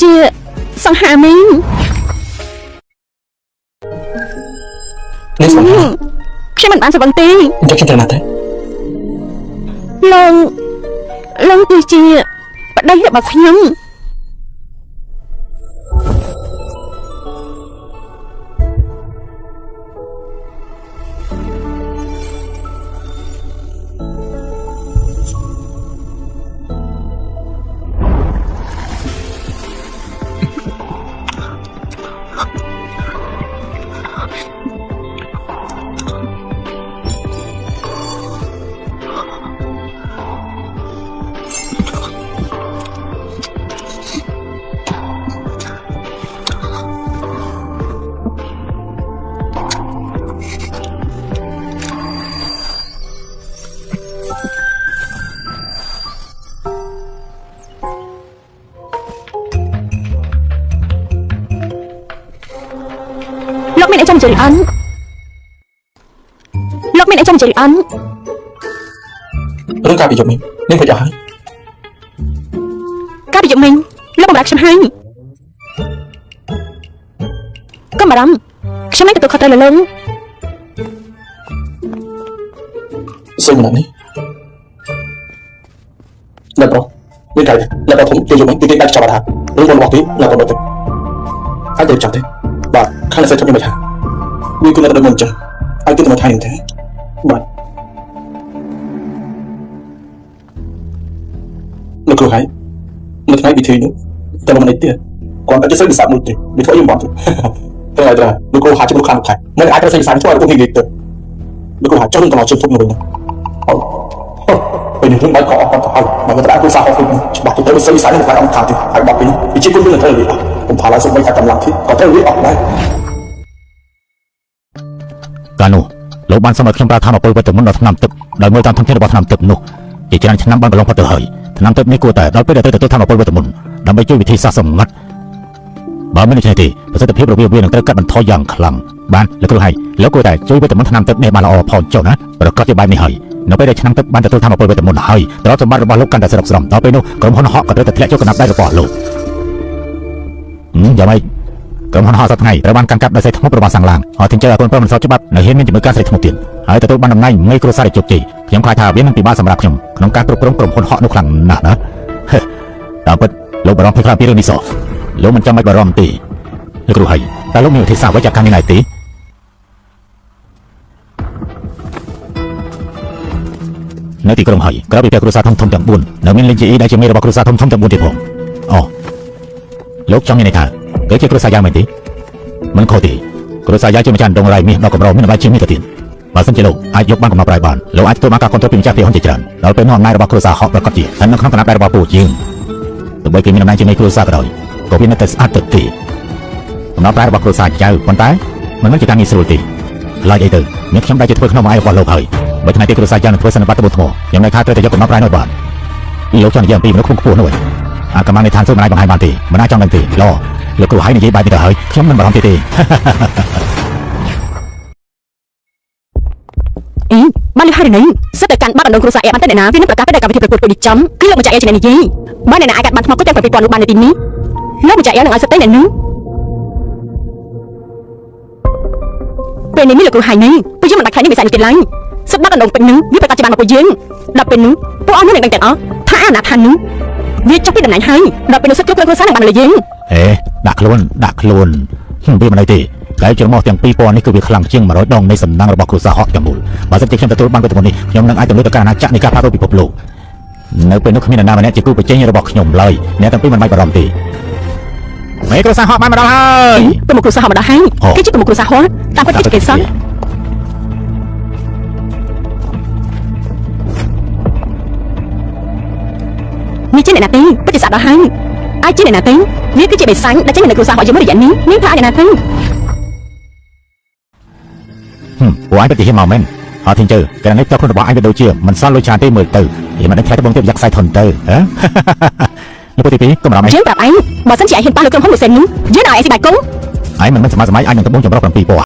ជាសង្ហាមីងនេះសង្ហាខ្ញុំមិនបានសវឹងទេអញ្ចឹងខ្ញុំត្រូវណាស់ទេលោកគឺជាប្តីរបស់ខ្ញុំលោកមានអីចាំជិលអន់លោកមានអីចាំជិលអន់រឿងការពីយប់នេះនាងក៏យកហើយការពីយប់មិញលោកបំរើខ្ញុំហើយកុំបារម្ភខ្ញុំមិនទទួលខុសត្រូវលើលោកសួរម្នាក់នេះអ្នកប្រុសមានកាយអ្នកប្រុសធំជាយប់នេះទីដាច់ចាប់បាត់ហើយរឿងរបស់ទីអ្នកប្រុសទៅអាចទៅចាប់ទេបាទខាងនេះខ្ញុំមិនថាវាគឺនៅដល់មុនចឹងអាចទៅមកថៃទេបាទលោកគ្រូហើយនៅថ្ងៃពិធីនោះតែមិននេះទៀតគាត់តែសិស្សវិសាមួយទេវាធ្វើយំបាត់ទៅហើយទៅលោកគ្រូហាជិះលោកខាងខែមិនអាចទៅសិស្សវិសាធ្វើឲ្យពួកនេះទៅលោកគ្រូហាចង់ទៅមកជិះធំនោះវិញអូពេលនេះខ្ញុំបាច់ក៏អត់ទៅហើយមកទៅដាក់គ្រូសាហោខ្ញុំច្បាស់ទៅសិស្សវិសានឹងគាត់អង្គថាទេហើយបាត់ពេលនេះវាជាគុណនឹងត្រូវវាผมพาเราส่งไปการกำลังที่ก็ត្រូវវាអត់ដែរកាលនោះលោកបានសម្រេចខ្ញុំប្រើថាមពលវិតមុនដល់ឆ្នាំទឹកដោយមើលតាមធនធានរបស់ឆ្នាំទឹកនោះជាច្រើនឆ្នាំបានកន្លងផុតទៅហើយឆ្នាំទឹកនេះគួរតែដល់ពេលដែលទទួលថាមពលវិតមុនដើម្បីជួយវិធីសាស្ត្រសម្ងាត់បើមិនដូច្នេះទេប្រសិទ្ធភាពរបស់វានឹងត្រូវកាត់បន្ថយយ៉ាងខ្លាំងបានលោកគ្រូហើយលោកគួរតែជួយវិតមុនឆ្នាំទឹកនេះបានល្អផងចុះណាប្រកាសជាបែបនេះហើយនៅពេលដែលឆ្នាំទឹកបានទទួលថាមពលវិតមុនហើយទ្រព្យសម្បត្តិរបស់លោកកាន់តែស្រកស្រំដល់ពេលនោះក្រុមហ៊ុនហក់ក៏ត្រូវតែធ្លាក់ចូលកណ្ដាប់ដៃរបស់លោកយ៉ាងម៉េចក្រុមហ៊ុនហោះសប្តាហ៍ត្រូវបានកាន់កាប់ដោយស្រីធ្មប់របស់សាំងឡាងហើយទាំងចៅឲ្យកូនប្រុសមិនស្របច្បាប់នៅហ៊ានមានជំនួយការស្រីធ្មប់ទៀតហើយទទួលបានតំណែងមេគ្រួសារជោគជ័យខ្ញុំខ្លាចថាវានឹងពិបាកសម្រាប់ខ្ញុំក្នុងការគ្រប់គ្រងក្រុមហ៊ុនហោះនោះខ្លាំងណាស់ណាតាមពិតលោកបារម្ភខ្លាំងពីរឿងនេះសោះលោកមិនចាំបាច់បារម្ភទេលោកគ្រូហើយតើលោកមានវិធីសាស្ត្រអ្វីចាក់ខាងនេះដែរទេនៅទីក្រុងហើយក្រៅពីគ្រួសារធំៗទាំង4នៅមានលីងជីអ៊ីដែលជាមេរបស់គ្រួសារធំៗទាំង4ទៀតផងអូលោកចង់និយាយថាគឺជាគ្រួសារយ៉ាងម៉េចទេមិនខុសទេគ្រួសារយ៉ាងជាម្ចាស់ដងរៃមាសដល់កម្រមានបាយជាងនេះទៅទៀតបើសិនជាលោកអាចយកបានកំណត់ប្រាយបានលោកអាចទទួលបានការគ្រប់គ្រងពីម្ចាស់ពីហ៊ុនជាច្រើនដល់ពេលនោះអំណាចរបស់គ្រួសារហក់ប្រកាសជាស្ថិតនៅក្នុងគណៈដៃរបស់ពួកជាងទោះបីគេមានអំណាចជាមេគ្រួសារក៏ដោយក៏វានៅតែស្អាតទៅទេកំណត់ប្រាយរបស់គ្រួសារចៅប៉ុន្តែមិនមែនជាការងាយស្រួលទេខ្លាចអីទៅមានខ្ញុំដែរជាធ្វើក្នុងអំណាចរបស់លោកហើយបើថ្ងៃទីគ្រួសារយ៉ាងនឹងធ្វើសន្និបាតទៅថ្មខ្ញុំនៅថាត្រូវតែយកកំណត់ប្រាយនោះបានលោកចង់និយាយអំពីមនុស្សខ្ពស់នោះអាកម្លាំងនៃឋានសួគ៌មិនអាចបង្ហាញបានទេមិនអាចចង់ដឹងទេលោកគ្រូហើយនិយាយបែបនេះទៅហើយខ្ញុំមិនបារម្ភទេបានលឺហើយនេះសិតតែកាន់បាត់អណ្ដូងគ្រួសារបានតែអ្នកណាវានឹងប្រកាសទៅដល់កម្មវិធីប្រកួតនេះចំគឺលោកម្ចាស់ជាអ្នកនិយាយបានអ្នកណាអាចកាត់បានថ្មគាត់ទាំង7,000លោកបាននៅទីនេះលោកម្ចាស់នឹងឲ្យសិតតែអ្នកនោះពេលនេះមានលោកគ្រូហើយនេះពួកយើងមិនបាច់ខ្លាចនេះវិស័យនេះទៀតឡើយសិតបាត់អណ្ដូងពេញនឹងវាប្រកាសជាបានមកពួកយើងដល់ពេលនោះពួកអស់នោះនឹងដឹងទាំងអស់ថាអាណាថានោះវាចុះពីតំណែងហើយដល់ពេលនោះសិតគ្រប់គ្រួសារនឹងបានលើយើងដាក់ខ្លួនវាមិនអីទេតែច្រមុះទាំង2000នេះគឺវាខ្លាំងជាង100ដងនៃសំណាងរបស់គ្រួសារហក់ទាំងមូលបើសិនជាខ្ញុំទទួលបានវិធាននេះខ្ញុំនឹងអាចទៅលើទៅកាន់អាណាចក្រនៃការផ្លាស់ប្ដូរពិភពលោកនៅពេលនោះគ្មាននរណាម្នាក់ជាគូប្រជែងរបស់ខ្ញុំឡើយអ្នកទាំងពីរមិនបាច់បារម្ភទេមេគ្រួសារហក់បានមកដល់ហើយទៅមកគ្រួសារហក់មកដល់ហើយគេជាទៅមកគ្រួសារហក់តាមពិតគេសោះនេះជាអ្នកណាទេពិតជាស្អាតដល់ហើយអាចជាអ្នកណាទេវាគឺជាបេសាញ់ដែលចេញនៅគ្រួសារហក់ជាមួយរយៈនេះនាងថាអ្នកណាទេពួកឯងពិតជាហ៊ានមកមែនអត់ធីងជើករណីផ្ទាល់ខ្លួនរបស់ឯងវាដូចជាមិនសល់លុយច្រើនទេមើលទៅឯងមិនដឹងថាបងទៀតយ៉ាក់ខ្សែធន់ទៅលោកទី2កុំបារម្ភយើងប្រាប់ឯងបើសិនជាឯងហ៊ានប៉ះលើក្រុមហ៊ុនលូសេននេះយើងឲ្យឯងស៊ីបាយគង់ឯងមិនសម័យឯងនឹងត្បូងចម្រុះ7ពណ៌